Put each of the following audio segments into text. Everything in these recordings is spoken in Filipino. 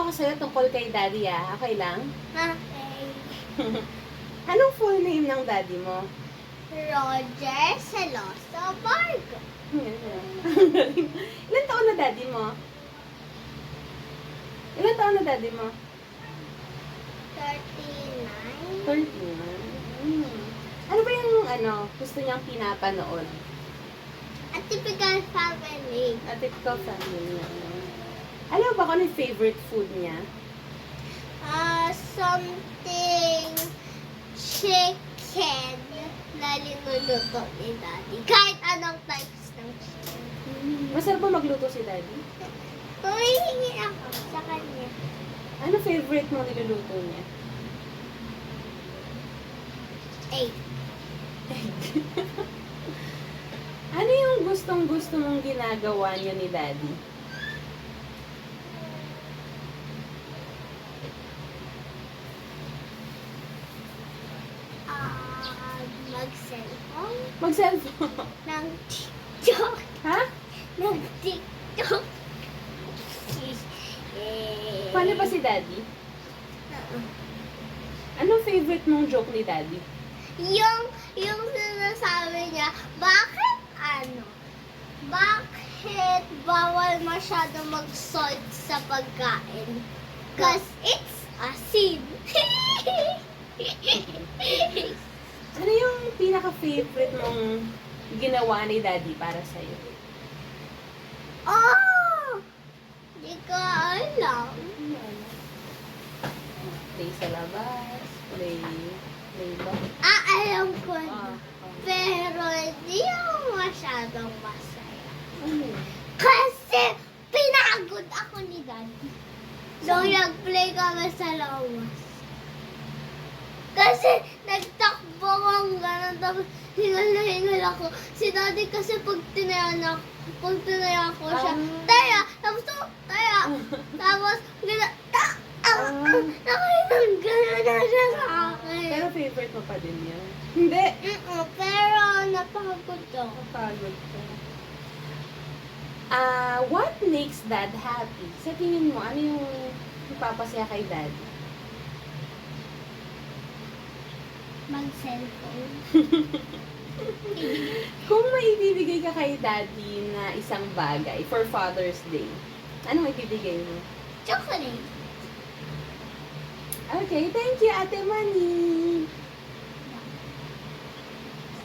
ako sa'yo tungkol kay Daddy, ah. Okay lang? Okay. Anong full name ng Daddy mo? Roger Celoso Vargo. Ilan taon na Daddy mo? Ilan taon na Daddy mo? 39. 31. Ano ba yung gusto niyang pinapanood? A typical family. A typical family niya. Alam mo ba kung ano yung favorite food niya? Something chicken na linuluto ni Daddy. Kahit anong types ng chicken. Masarap ba magluto si Daddy? Humihingi ako sa kanya. Ano favorite mo niluluto niya? Egg. Ano yung gustong-gusto mong ginagawa niya ni Daddy? Mag-cellphone. Mag-cellphone. Ng TikTok. Ha? Ng TikTok. Paano ba si Daddy? Anong favorite mong joke ni Daddy? Yung sinasabi niya, bakit bawal masyado mag-salt sa pagkain? Cause it's asin. Ano yung pinaka-favorite mong ginawa ni Daddy para sa'yo? Oh! Di ko alam. Play sa labas, play ba? Alam ko na. Ah, Pero hindi ako masyadong masaya. ano? Kasi pinagod ako ni Daddy. Nung nag-play kami sa lawas. Kasi nagtakbo akong gano'n, tapos hingal na hingal ako. Si Daddy kasi pag tinaya ko siya, taya! Tapos nakahinang gano'n na siya sa akin. Pero favorite mo pa din yan? Hindi. Pero napagod ako. Pagod ka. What makes Dad happy? Sa tingin mo, ano yung ipapasaya kay Daddy? Mag-cellphone. Kung maibibigay ka kay Daddy na isang bagay for Father's Day, ano maibibigay mo? Chocolate. Okay, thank you, Ate Manny.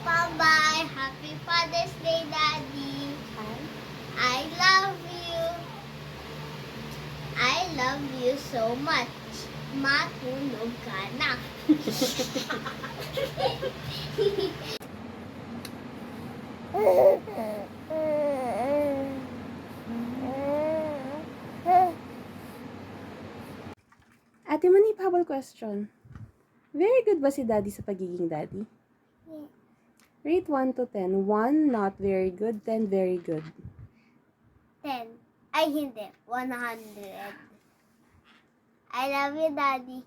Bye-bye. Happy Father's Day, Daddy. I love you. I love you so much. Matulog ka na. Ate Manny, habol question. Very good ba si Daddy sa pagiging Daddy? Rate 1 to 10. 1, not very good. 10, very good. 10. Ay, hindi. 100. I love you, Daddy.